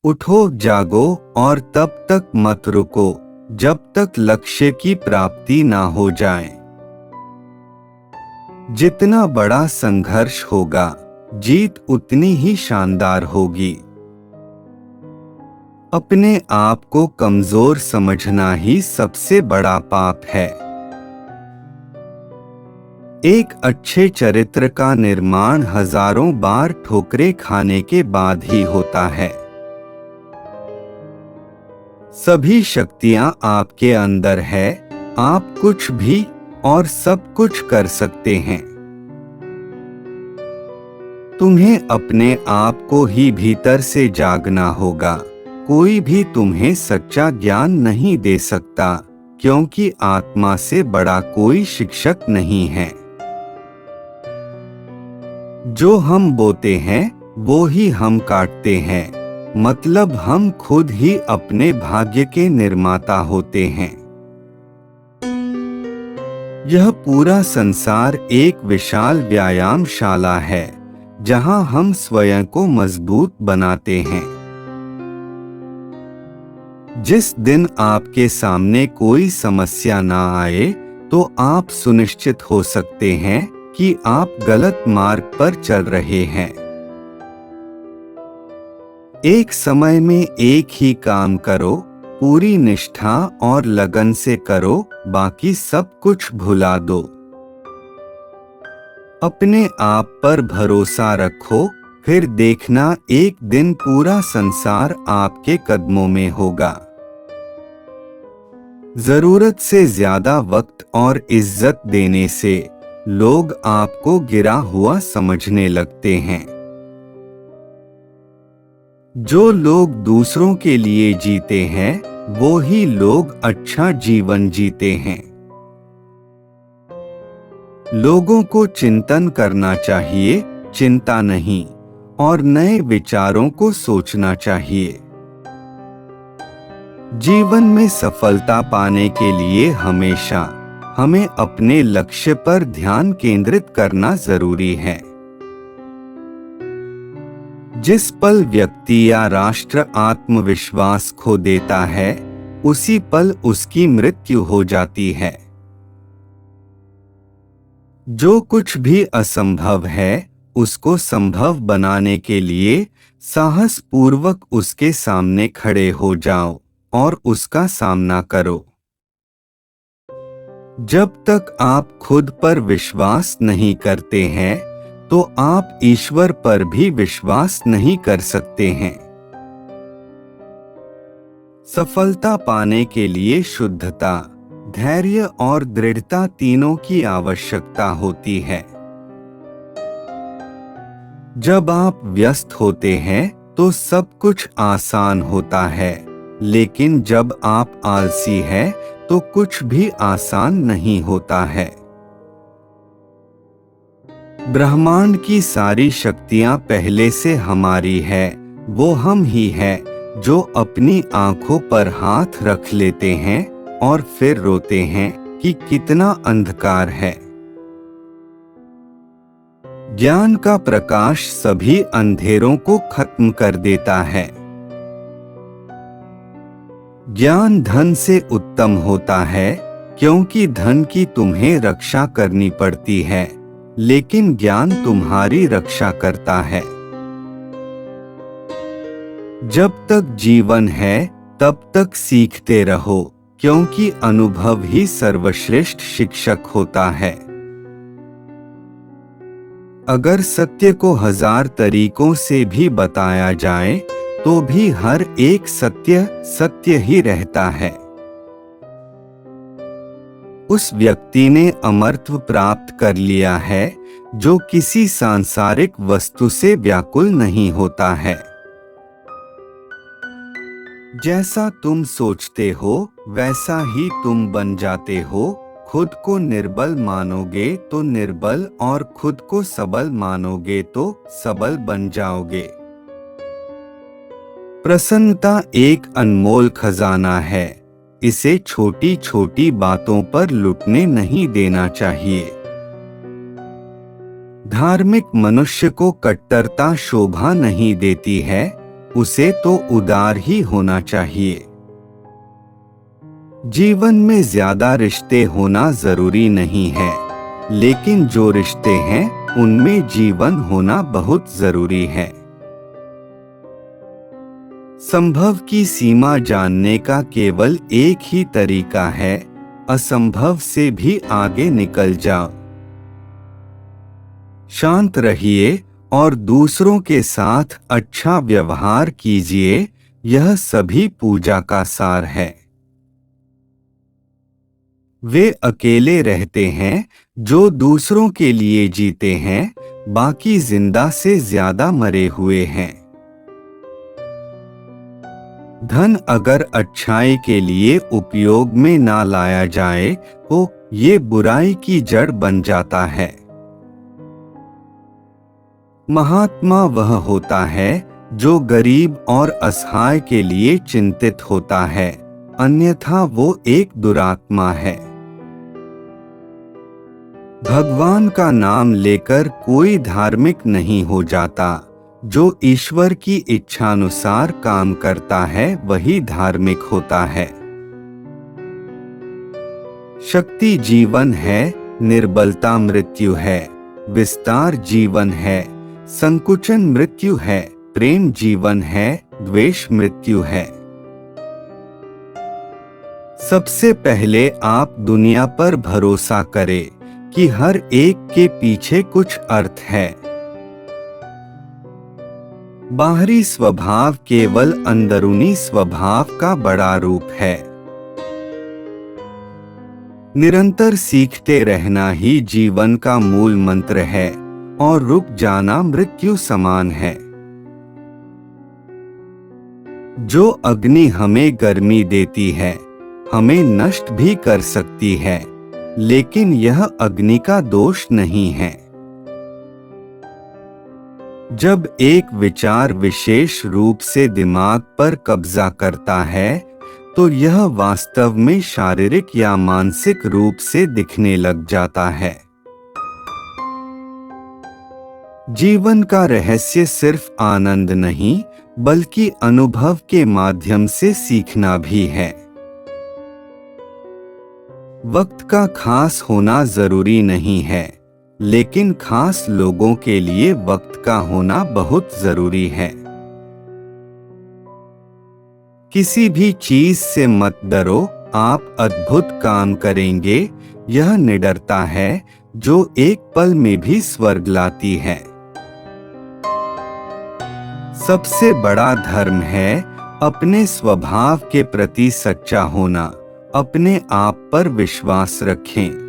उठो, जागो और तब तक मत रुको जब तक लक्ष्य की प्राप्ति ना हो जाए। जितना बड़ा संघर्ष होगा, जीत उतनी ही शानदार होगी। अपने आप को कमजोर समझना ही सबसे बड़ा पाप है। एक अच्छे चरित्र का निर्माण हजारों बार ठोकरें खाने के बाद ही होता है। सभी शक्तियां आपके अंदर है, आप कुछ भी और सब कुछ कर सकते हैं। तुम्हें अपने आप को ही भीतर से जागना होगा। कोई भी तुम्हें सच्चा ज्ञान नहीं दे सकता, क्योंकि आत्मा से बड़ा कोई शिक्षक नहीं है। जो हम बोते हैं वो ही हम काटते हैं, मतलब हम खुद ही अपने भाग्य के निर्माता होते हैं। यह पूरा संसार एक विशाल व्यायामशाला है, जहां हम स्वयं को मजबूत बनाते हैं। जिस दिन आपके सामने कोई समस्या ना आए, तो आप सुनिश्चित हो सकते हैं कि आप गलत मार्ग पर चल रहे हैं। एक समय में एक ही काम करो, पूरी निष्ठा और लगन से करो, बाकी सब कुछ भुला दो। अपने आप पर भरोसा रखो, फिर देखना एक दिन पूरा संसार आपके कदमों में होगा। जरूरत से ज्यादा वक्त और इज्जत देने से लोग आपको गिरा हुआ समझने लगते हैं। जो लोग दूसरों के लिए जीते हैं, वो ही लोग अच्छा जीवन जीते हैं। लोगों को चिंतन करना चाहिए, चिंता नहीं, और नए विचारों को सोचना चाहिए। जीवन में सफलता पाने के लिए हमेशा हमें अपने लक्ष्य पर ध्यान केंद्रित करना जरूरी है। जिस पल व्यक्ति या राष्ट्र आत्मविश्वास खो देता है, उसी पल उसकी मृत्यु हो जाती है। जो कुछ भी असंभव है, उसको संभव बनाने के लिए साहस पूर्वक उसके सामने खड़े हो जाओ और उसका सामना करो। जब तक आप खुद पर विश्वास नहीं करते हैं, तो आप ईश्वर पर भी विश्वास नहीं कर सकते हैं। सफलता पाने के लिए शुद्धता, धैर्य और दृढ़ता तीनों की आवश्यकता होती है। जब आप व्यस्त होते हैं तो सब कुछ आसान होता है, लेकिन जब आप आलसी हैं तो कुछ भी आसान नहीं होता है। ब्रह्मांड की सारी शक्तियां पहले से हमारी है। वो हम ही है जो अपनी आंखों पर हाथ रख लेते हैं और फिर रोते हैं कि कितना अंधकार है। ज्ञान का प्रकाश सभी अंधेरों को खत्म कर देता है। ज्ञान धन से उत्तम होता है, क्योंकि धन की तुम्हें रक्षा करनी पड़ती है, लेकिन ज्ञान तुम्हारी रक्षा करता है। जब तक जीवन है तब तक सीखते रहो, क्योंकि अनुभव ही सर्वश्रेष्ठ शिक्षक होता है। अगर सत्य को 1000 तरीकों से भी बताया जाए, तो भी हर एक सत्य सत्य ही रहता है। उस व्यक्ति ने अमरत्व प्राप्त कर लिया है जो किसी सांसारिक वस्तु से व्याकुल नहीं होता है। जैसा तुम सोचते हो वैसा ही तुम बन जाते हो। खुद को निर्बल मानोगे तो निर्बल, और खुद को सबल मानोगे तो सबल बन जाओगे। प्रसन्नता एक अनमोल खजाना है। इसे छोटी छोटी बातों पर लुटने नहीं देना चाहिए। धार्मिक मनुष्य को कट्टरता शोभा नहीं देती है, उसे तो उदार ही होना चाहिए। जीवन में ज्यादा रिश्ते होना जरूरी नहीं है, लेकिन जो रिश्ते हैं उनमें जीवन होना बहुत जरूरी है। संभव की सीमा जानने का केवल एक ही तरीका है, असंभव से भी आगे निकल जाओ। शांत रहिए और दूसरों के साथ अच्छा व्यवहार कीजिए, यह सभी पूजा का सार है। वे अकेले रहते हैं जो दूसरों के लिए जीते हैं, बाकी जिंदा से ज्यादा मरे हुए हैं। धन अगर अच्छाई के लिए उपयोग में ना लाया जाए तो ये बुराई की जड़ बन जाता है। महात्मा वह होता है जो गरीब और असहाय के लिए चिंतित होता है, अन्यथा वो एक दुरात्मा है। भगवान का नाम लेकर कोई धार्मिक नहीं हो जाता, जो ईश्वर की इच्छानुसार काम करता है वही धार्मिक होता है। शक्ति जीवन है, निर्बलता मृत्यु है, विस्तार जीवन है, संकुचन मृत्यु है, प्रेम जीवन है, द्वेष मृत्यु है। सबसे पहले आप दुनिया पर भरोसा करें कि हर एक के पीछे कुछ अर्थ है। बाहरी स्वभाव केवल अंदरूनी स्वभाव का बड़ा रूप है। निरंतर सीखते रहना ही जीवन का मूल मंत्र है और रुक जाना मृत्यु समान है। जो अग्नि हमें गर्मी देती है, हमें नष्ट भी कर सकती है, लेकिन यह अग्नि का दोष नहीं है। जब एक विचार विशेष रूप से दिमाग पर कब्जा करता है तो यह वास्तव में शारीरिक या मानसिक रूप से दिखने लग जाता है। जीवन का रहस्य सिर्फ आनंद नहीं, बल्कि अनुभव के माध्यम से सीखना भी है। वक्त का खास होना जरूरी नहीं है, लेकिन खास लोगों के लिए वक्त का होना बहुत जरूरी है। किसी भी चीज से मत डरो, आप अद्भुत काम करेंगे। यह निडरता है जो एक पल में भी स्वर्ग लाती है। सबसे बड़ा धर्म है अपने स्वभाव के प्रति सच्चा होना। अपने आप पर विश्वास रखें।